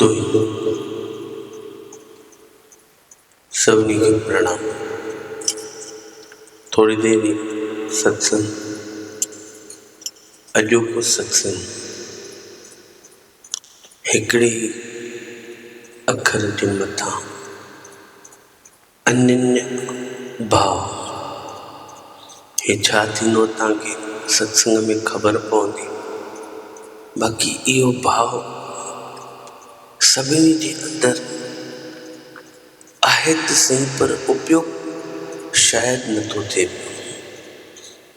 तो सभिनी खे प्रणाम। थोड़ी देर सत्संग, अॼोको सत्संग हिकिड़े अखर जे मथां अनन्य भाव। हे छा थींदो तव्हांखे सत्संग में ख़बर पवंदी। बाक़ी इहो भाव सभिनी जे अंदरि आहे त सही, पर उपयोग शायदि नथो थिए पियो।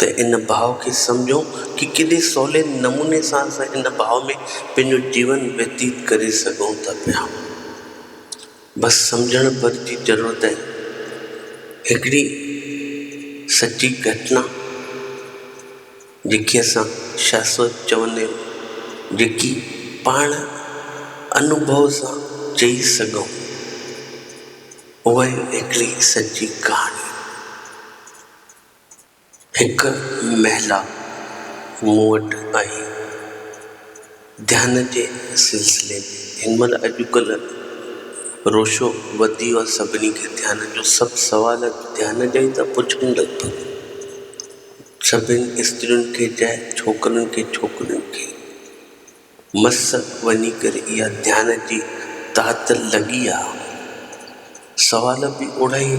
त इन भाव खे सम्झो कि केॾे सवले नमूने सां असां इन भाव में पंहिंजो जीवन व्यतीत करे सघूं था पिया। बसि सम्झण भर जी ज़रूरत आहे। हिकिड़ी सची घटना जेकी असां शाश्वत चवंदा आहियूं, जेकी पाण अनुभव सां चई सघूं, उहा हिकिड़ी सची कहाणी। हिकु महिला मूं वटि आई ध्यान जे सिलसिले में। हिन महिल अॼुकल्ह रोशो वधी वियो आहे सभिनी खे ध्यान जो। सभु सवाल ध्यान जा ई था पुछनि। लॻभॻि सभिनी स्त्रियुनि खे चाहे छोकिरनि खे छोकिरियुनि खे मस वञी करे इहा ध्यान जी तात लॻी आहे। सवाल बि ओड़ा ई।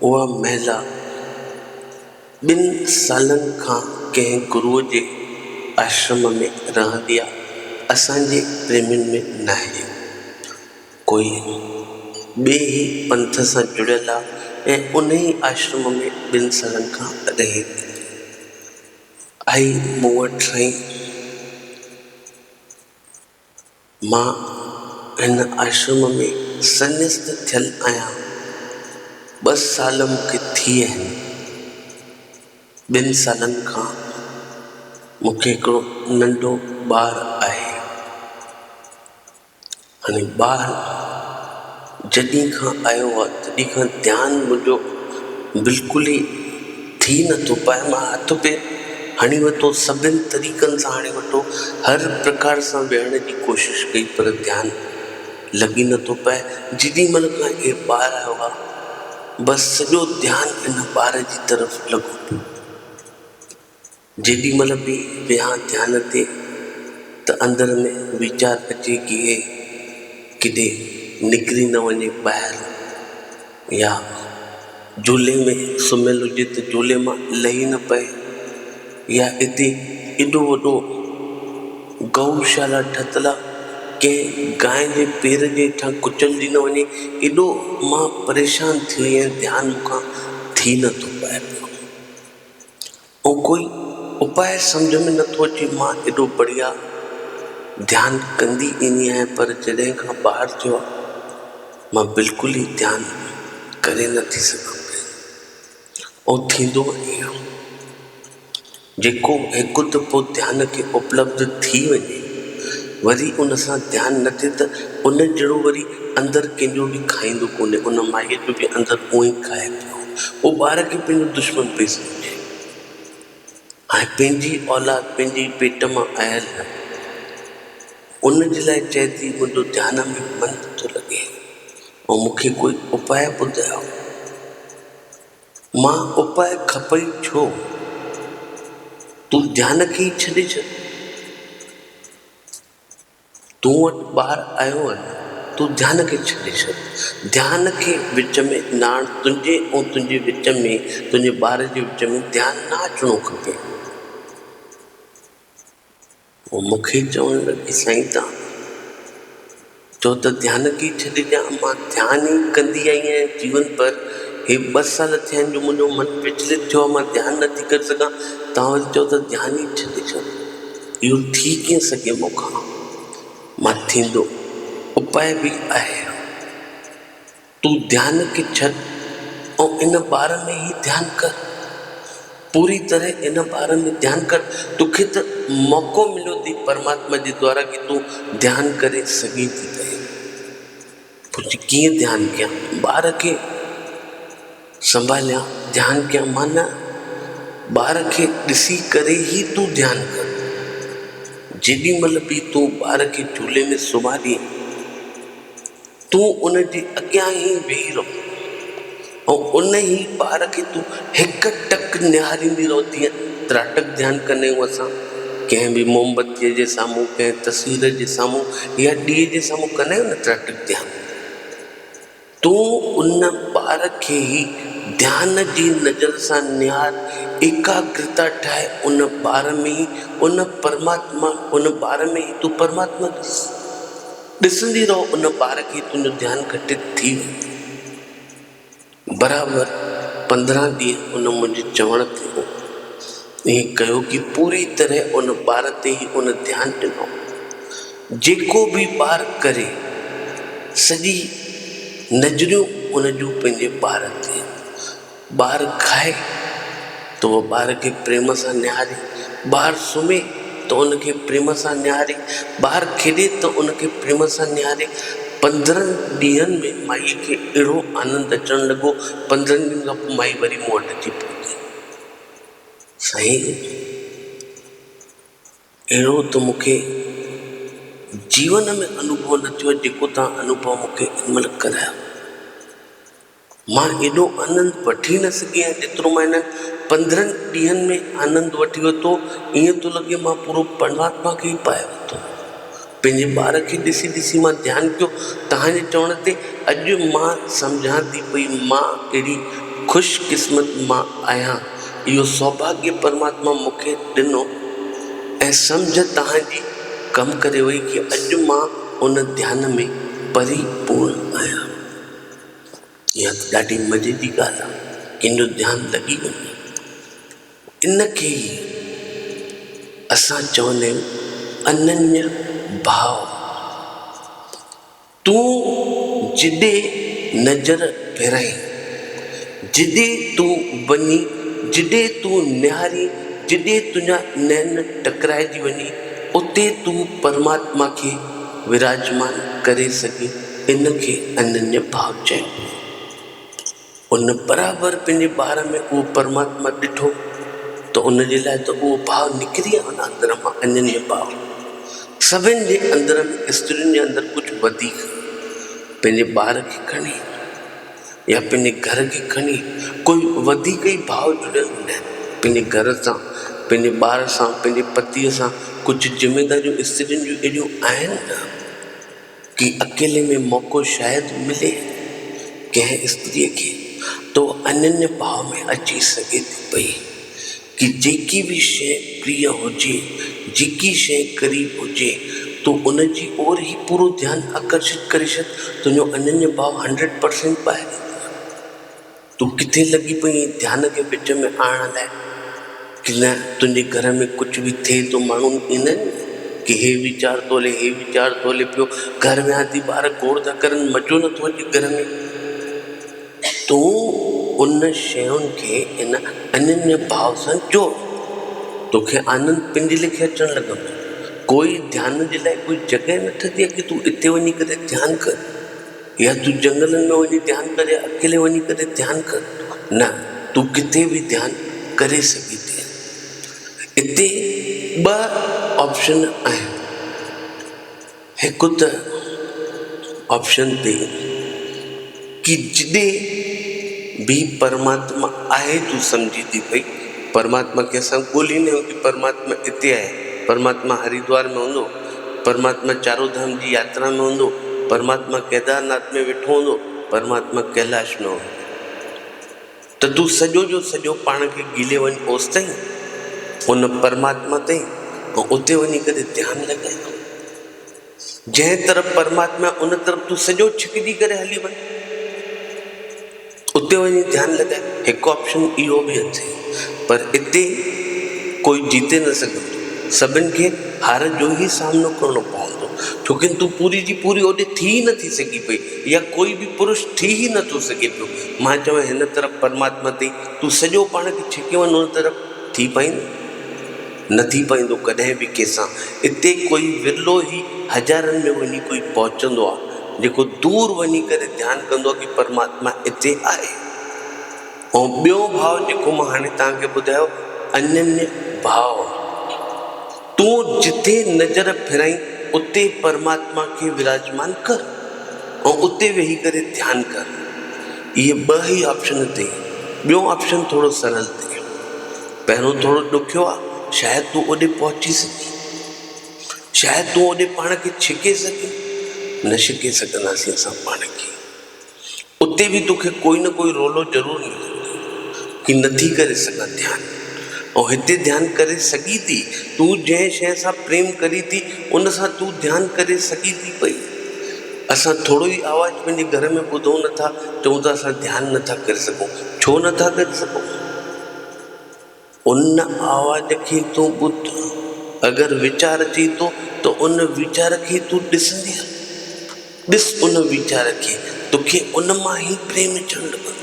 उहा महिला 2 सालनि खां कंहिं गुरूअ जे आश्रम में रहंदी आहे। असांजे प्रेमियुनि में न आहे, कोई ॿिए ई पंथ सां जुड़ियल आहे ऐं उन ई आश्रम में 2 सालनि खां रहे। आई मूं वटि साईं, मां हिन आश्रम में संन्यास्त थियल आहियां। 2 साल मूंखे थी विया आहिनि। 2 सालनि खां मूंखे हिकिड़ो नंढो ॿारु आहे। हाणे ॿारु जॾहिं खां आयो आहे तॾहिं खां ध्यानु मुंहिंजो बिल्कुलु ई थी नथो पाए। मां हथ पेर हणी वरितो, सभिनि तरीक़नि सां हणी वरितो, हर प्रकार सां वेहण जी कोशिशि कई, पर ध्यानु लॻी नथो पाए। जेॾी महिल खां इहे ॿारु आयो आहे, बसि सॼो ध्यानु इन ॿार जी तरफ़ लॻो पियो। जेॾी महिल बि वेहां ध्यान ते त अंदरि में वीचार अचे कि हे किथे निकिरी न वञे ॿाहिरि, या झूले में सुम्हियल हुजे त झूले मां लही न पए, या हिते एॾो वॾो गौशाला ठहियल आहे, कंहिं गांइ जे पेर जे हेठां कुचलजी न वञे। एॾो मां परेशान थी वई आहियां, ध्यानु मूंखां थी नथो पाए पियो। ऐं कोई उपाय सम्झ में नथो अचे। मां एॾो बढ़िया ध्यानु कंदी ईंदी आहियां, पर जॾहिं खां ॿाहिरि थियो आहे मां बिल्कुलु ई ध्यानु करे नथी सघां पई। ऐं थींदो ईअं, जेको हिकु दफ़ो ध्यान खे उपलब्ध थी वञे, वरी उन सां ध्यानु न थिए त उन जहिड़ो वरी अंदरि कंहिंजो बि खाईंदो कोन्हे। उन माईअ जो बि अंदरि उहो ई खाए पियो। उहो ॿार खे पंहिंजो दुश्मन पेई सम्झे। हाणे पंहिंजी औलाद पंहिंजी पेट मां आयल, उन जे लाइ चए थी मुंहिंजो ध्यान में मन नथो लॻे ऐं मूंखे कोई उपाय ॿुधायो। मां उपाय खपई छो? तूं ध्यान खे ई छॾे छॾ। तूं वटि ॿारु आयो आहे, तूं ध्यान खे छॾे छॾ। ध्यान खे विच में न, तुंहिंजे ऐं तुंहिंजे विच में, तुंहिंजे ॿार जे विच में ध्यानु न अचिणो खपे। पोइ मूंखे चवणु लॻी, साईं तव्हां चओ त ध्यान खे ई छॾे ॾियां। मां ध्यानु ई कंदी आई आहियां जीवन भर। हे 2 साल थिया आहिनि जो मुंहिंजो मनु विचलित थियो आहे, मां ध्यानु नथी करे सघां। तव्हां वरी चओ त ध्यानु ई छॾे छॾ। इहो थी कीअं सघे मूंखां? मां थींदो। उपाय बि आहे। तूं ध्यान खे छॾ ऐं इन ॿार में ई ध्यानु कर। पूरी तरह इन ॿार में ध्यानु कर। तोखे त मौक़ो मिलियो अथई परमात्मा जे द्वारा कि तूं ध्यानु करे सघीं थी पई। पोइ कीअं ध्यानु कयां? ॿार खे संभालियां, ध्यानु कयां? माना ॿार खे ॾिसी करे ई तूं ध्यानु कर। जेॾी महिल बि तूं ॿार खे झूले में सुम्हारी तूं उन जे अॻियां ई वेही रहो ऐं उन ई ॿार खे तूं हिकु टक निहारींदी रहो। तीअं त्राटक ध्यानु कंदा आहियूं असां कंहिं बि मोमबत्तीअ जे साम्हूं, कंहिं तस्वीर जे साम्हूं या ॾीए जे साम्हूं कंदा आहियूं न त्राटक ध्यानु। तूं उन ॿार खे ई ध्यान जी नज़र सां निहार, एकाग्रता ठाहे उन ॿार में ई उन परमात्मा, उन ॿार में ई तूं परमात्मा ॾिसंदी रहो। उन ॿार खे तुंहिंजो ध्यानु घटित थी वञे। बराबरि 15 ॾींहं उन मुंहिंजे चवण ते हो ईअं कयो कि पूरी तरह उन ॿार ते ई उन ध्यानु ॾिनो। जेको बि ॿार करे सॼी नज़रियूं उन जूं पंहिंजे ॿार ते। ॿार खाए त उहो ॿार खे प्रेम सां निहारे, ॿार सुम्हे त उनखे प्रेम सां निहारे, ॿार खेॾे त उनखे प्रेम सां निहारे। 15 ॾींहंनि में माईअ खे अहिड़ो आनंद अचणु लॻो। 15 ॾींहंनि खां पोइ माई वरी मूं वटि अची पहुती, साईं अहिड़ो त मूंखे जीवन में अनुभव न थियो जेको तव्हां अनुभव मूंखे हिन महिल करायो। मां एॾो आनंद वठी न सघी आहियां जेतिरो मां हिन 15 ॾींहंनि में आनंद वठी वरितो। ईअं थो लॻे मां पूरो परमात्मा खे ई पाए वरितो। पंहिंजे ॿार खे ॾिसी ॾिसी मां ध्यानु कयो। तव्हांजे चवण ते अॼु मां सम्झां थी पई मां कहिड़ी ख़ुशकिस्मत मां आहियां। इहो सौभाग्य परमात्मा मूंखे ॾिनो ऐं सम्झ तव्हांजी कमु करे वई कि अॼु मां उन ध्यान में परिपूर्ण आहियां। इहा त ॾाढी मज़े जी ॻाल्हि आहे, कंहिंजो ध्यानु लॻी वञे। इनखे ई असां चवंदा आहियूं अनन्य भाव। तूं जिॾे नज़र फेराई, जिॾे तूं वञी, जिॾे तूं निहारी, जिॾे तुंहिंजा नैन टकराइजी वञी, उते तूं परमात्मा खे विराजमान करे सघे। इनखे अनन्य भाव चइबो। उन बराबरि पंहिंजे ॿार में उहो परमात्मा ॾिठो त उन जे लाइ त उहो भाव निकिरी वियो न अंदर मां। अनन्य भाव सभिनि जे अंदर में, स्त्रियुनि जे अंदरि कुझु वधीक, पंहिंजे ॿार खे खणी या पंहिंजे घर खे खणी कोई वधीक ई भाव जुड़ियल हूंदा आहिनि। पंहिंजे घर सां, पंहिंजे ॿार सां, पंहिंजे पतीअ सां कुझु ज़िमेदारियूं स्त्रियुनि जूं अहिड़ियूं आहिनि न कि अकेले में मौक़ो शायदि मिले कंहिं स्त्रीअ खे तो अनन्य भाव में अची सघे थी पई कि जेकी बि शइ प्रिय हुजे, जेकी शइ क़रीब हुजे, तो उन जी ओर ई पूरो ध्यानु आकर्षित करे छॾ। तुंहिंजो अनन्य भाव 100% ॿाहिरि। तूं किथे लॻी पई ध्यान खे विच में आणण लाइ कि न तुंहिंजे घर में कुझु बि थिए तो माण्हू ईंदा आहिनि कि हे वीचार थो हले, हे वीचार थो हले पियो, घर में आती ॿार गोड़ था करनि, मज़ो नथो अचे घर में। तूं उन शयुनि खे इन अनन्य भाव सां जोड़, तोखे आनंद पंहिंजे लेखे अचणु लॻंदो। कोई ध्यान जे लाइ कोई जॻह न ठही आहे कि तूं हिते वञी करे ध्यानु कर या तूं जंगलनि में वञी ध्यानु कर या अकेले वञी करे ध्यानु कर। न, तूं किथे बि ध्यानु करे सघी थी। हिते 2 ऑप्शन आहिनि। हिकु त ऑप्शन ते कि जिॾे भी परमात्मा आहे तूं सम्झी थी पई। परमात्मा खे असां ॻोल्हींदा आहियूं कि परमात्मा हिते आहे, परमात्मा हरिद्वार में हूंदो, परमात्मा चारों धाम जी यात्रा में हूंदो, परमात्मा केदारनाथ में वेठो हूंदो, परमात्मा कैलाश में हूंदो। त तूं सॼो जो सॼो पाण खे गिले वञ ओस ताईं उन परमात्मा ताईं ऐं उते वञी करे ध्यानु लॻाए। जंहिं तरफ़ परमात्मा उन तरफ़ तूं सॼो छिकिजी करे हली वञ, उते वञी ध्यानु लॻाए। हिकु ऑप्शन इहो बि अथई, पर हिते कोई जीते न सघंदो। सभिनि खे हार जो ई सामनो करणो पवंदो, छोकी तूं पूरी जी पूरी ओॾे थी ई नथी सघी पई या कोई बि पुरुष थी ई नथो सघे पियो। मां चवां हिन तरफ़ परमात्मा ते तूं सॼो पाण खे छिके वञ, उन तरफ़ थी पाईंदो? न थी पाईंदो कॾहिं बि कंहिंसां। हिते कोई विरलो ई हज़ारनि में वञी कोई पहुचंदो आहे जेको दूर वञी करे ध्यानु कंदो आहे कि परमात्मा हिते आहे। ऐं ॿियो भाव जेको मां हाणे तव्हांखे ॿुधायो, अनन्य भाव। तूं तूं जिथे नज़र फिराई उते परमात्मा खे विराजमान कर ऐं उते वेही करे ध्यानु कर। इहे ॿ ई ऑप्शन अथई। ॿियो ऑप्शन थोरो सरल अथई। पहिरियों थोरो ॾुखियो आहे, शायदि तूं ओॾे पहुची सघीं, शायदि तूं ओॾे पाण खे छिके सघीं। न छिके सघंदासीं असां पाण खे। उते बि तोखे कोई न कोई रोलो ज़रूरु मिलंदो कि नथी करे सघां ध्यानु। ऐं हिते ध्यानु करे सघी थी, तूं जंहिं शइ सां प्रेम करी थी उन सां तूं ध्यानु करे सघी थी पई। असां थोरो ई आवाज़ु पंहिंजे घर में ॿुधूं नथा, चऊं था असां ध्यानु नथा करे सघूं। छो नथा करे सघूं? उन आवाज़ खे तूं ॿुध। अगरि वीचार अचे थो त उन वीचार खे तूं ॾिसंदी ॾिस उन वीचार खे, तोखे उन मां ई प्रेम अचणु लॻंदो।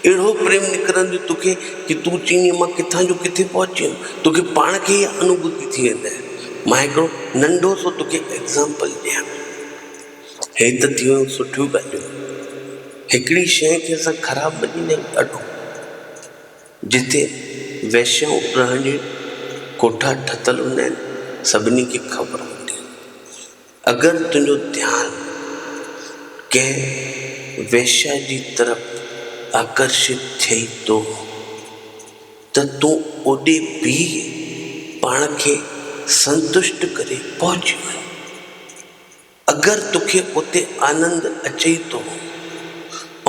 अहिड़ो प्रेम निकिरंदो तोखे कि तूं चईं मां किथां जो किथे पहुची वियुमि। तोखे पाण खे इहा अनुभूति थी वेंदी। मां हिकिड़ो नंढो सो तोखे एग्ज़ाम्पल ॾियां। हे त थी वियूं सुठियूं ॻाल्हियूं। हिकिड़ी शइ खे असां ख़राबु मञींदा आहियूं ॾाढो। जिते वैश्याऊं रहण जी कोठा ठहियल हूंदा आहिनि, सभिनी खे ख़बर हूंदी। अगरि तुंहिंजो ध्यानु कंहिं वैश्या जी तरफ़ आकर्षित थिए थो त तूं ओॾे बि पाण खे संतुष्ट करे पहुची वञ। अगरि तोखे उते आनंद अचे थो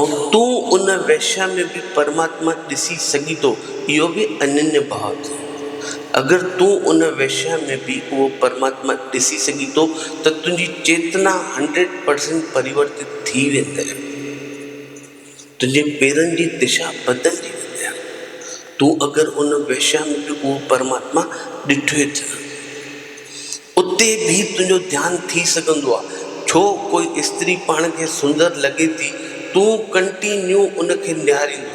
ऐं तूं उन वैश्या में बि परमात्मा ॾिसी सघी थो, इहो बि अनन्य भाव थियो। अगरि तूं उन वैश्या में बि उहो परमात्मा ॾिसी सघी थो त तुंहिंजी चेतना 100% परिवर्तित थी वेंदे। तुंहिंजे पेरनि जी दिशा बदिलजी वेंदी। तूं अगरि उन वैश्या में बि उहो परमात्मा ॾिठो थी, उते बि तुंहिंजो ध्यानु थी सघंदो आहे। छो कोई स्त्री पाण खे सुंदर लॻे थी, तूं कंटिन्यू उनखे निहारींदो।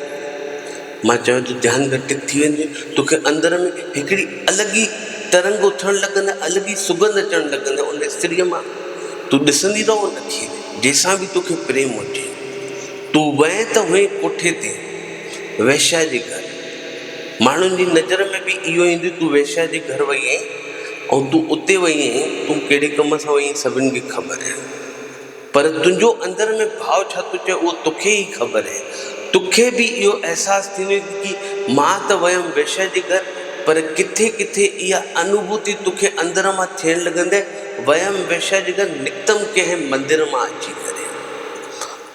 मां चयो त ध्यानु घटि थी वेंदो, तोखे अंदर में हिकिड़ी अलॻि ई तरंग उथणु लॻंदा, अलॻि ई सुगंध अचणु लॻंदा उन स्त्रीअ मां। तूं ॾिसंदी रहो उनखे, जंहिंसां बि तोखे प्रेम हुजे। तूं वए त वए कोठे ते, वैश्या जे घर। माण्हुनि जी नज़र में बि इहो ईंदो, तूं वैश्या जे घर वई आहीं ऐं तूं उते वई आहीं, तूं कहिड़े कम सां वई आहीं सभिनि खे ख़बर आहे। पर तुंहिंजो अंदर में भाव छा थो चए उहो तोखे ई ख़बर आहे। तोखे बि इहो अहसासु थींदो कि मां त वयमि वैश्या जे घर, पर किथे किथे इहा अनुभूति तोखे अंदर मां थियणु लॻंदे, वयमि वैश्या जे घर, निकतमि कंहिं मंदर मां अची करे।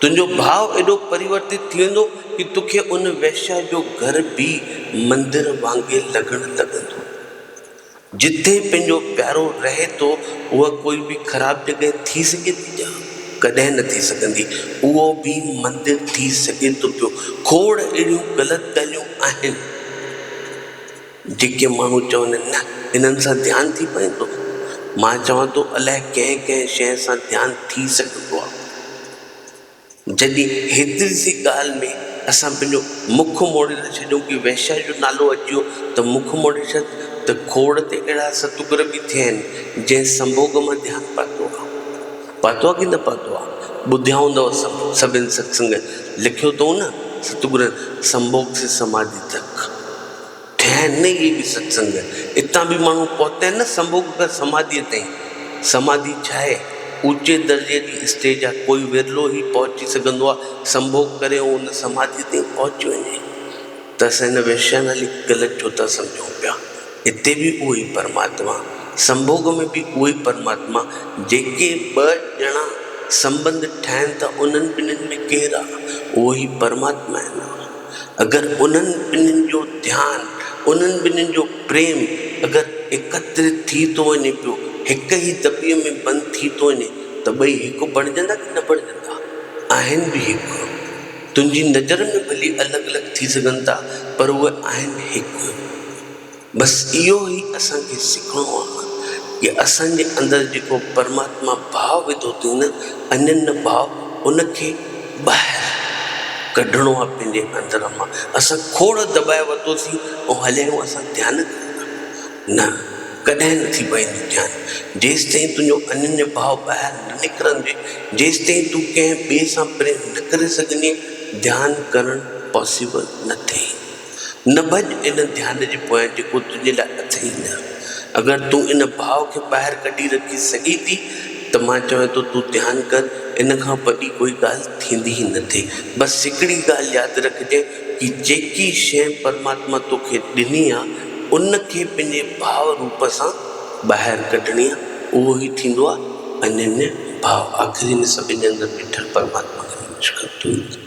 तुंहिंजो भाव एॾो परिवर्तित थी वेंदो कि तोखे उन वैश्या जो घर बि मंदिर वांगुरु लॻणु लॻंदो। जिथे पंहिंजो प्यारो रहे थो, उहा कोई बि ख़राबु जॻह थी सघे थी छा? कॾहिं न थी सघंदी। उहो बि मंदिर थी सघे थो पियो। खोड़ अहिड़ियूं ग़लति ॻाल्हियूं आहिनि जेके माण्हू चवंदा आहिनि न इन्हनि सां ध्यानु थी पवंदो। मां चवां थो अलाए कंहिं कंहिं शइ सां ध्यानु थी सघंदो आहे। जॾहिं हेतिरी सी ॻाल्हि में असां पंहिंजो मुख मोड़े था छॾियूं कि वैश्या जो नालो अची वियो त मुख मोड़े छॾ, त खोड़ ते अहिड़ा सतगुर बि थिया आहिनि जंहिं संभोग मां ध्यानु पातो आहे। पातो आहे कि न पातो आहे? ॿुधिया हूंदव सभिनि सत्संग, लिखियो अथऊं न सतगुर संभोग से समाधि तक। थिया आहिनि न इहे बि सत्संग। हितां बि माण्हू पहुता आहिनि न संभोग खां समाधीअ ताईं। समाधि छा आहे? ऊचे दर्जे जी स्टेज आहे। कोई विरलो ई पहुची सघंदो आहे संभोग करे ऐं उन समाधि ताईं पहुची वञे। त असां हिन वैश्या नाले ग़लति छो था सम्झूं पिया? हिते बि उहो ई परमात्मा, संभोग में बि उहो ई परमात्मा। जेके ॿ ॼणा संबंध ठाहिनि था उन्हनि ॿिन्हिनि में केरु आहे? उहो ई परमात्मा आहिनि। अगरि उन्हनि ॿिन्हिनि जो ध्यानु, उन्हनि ॿिन्हिनि जो प्रेम अगरि एकत्रित थी थो वञे पियो, हिक ई दॿीअ में बंदि थी थो वञे, त ॿई हिकु बणिजंदा कि न बणिजंदा? आहिनि बि हिकु। तुंहिंजी नज़र में भली अलॻि अलॻि थी सघनि था, पर उहे आहिनि हिकु। बसि इहो ई असांखे सिखणो आहे कि असांजे अंदरि जेको परमात्मा भाव विधो अथई न, अनन्य भाव, उनखे ॿाहिरि कढणो आहे पंहिंजे अंदर मां। असां खोड़ दॿाए वरितोसीं ऐं हलिया आहियूं असां ध्यानु न, कॾहिं न थी पवंदो ध्यानु। जेसि ताईं तुंहिंजो अनन्य भाव ॿाहिरि न निकिरंदे, जेसि ताईं तूं कंहिं ॿिए सां प्रेम न करे सघंदी, ध्यानु करणु पॉसिबल न थिए। न भॼ इन ध्यान जे पोयां जेको तुंहिंजे लाइ अथई न। अगरि तूं इन भाव खे ॿाहिरि कढी रखी सघी थी त मां चवां थो तूं ध्यानु कर, इन खां वॾी कोई ॻाल्हि थींदी ई न थिए। बसि हिकिड़ी ॻाल्हि यादि रखिजे कि जेकी शइ परमात्मा तोखे ॾिनी आहे उन खे पंहिंजे भाव रूप सां ॿाहिरि कढणी आहे, उहो ई थींदो आहे अनन्य भाव। आख़िरी में सभिनी जे अंदरि बीठल परमात्मा खे नमस्कार।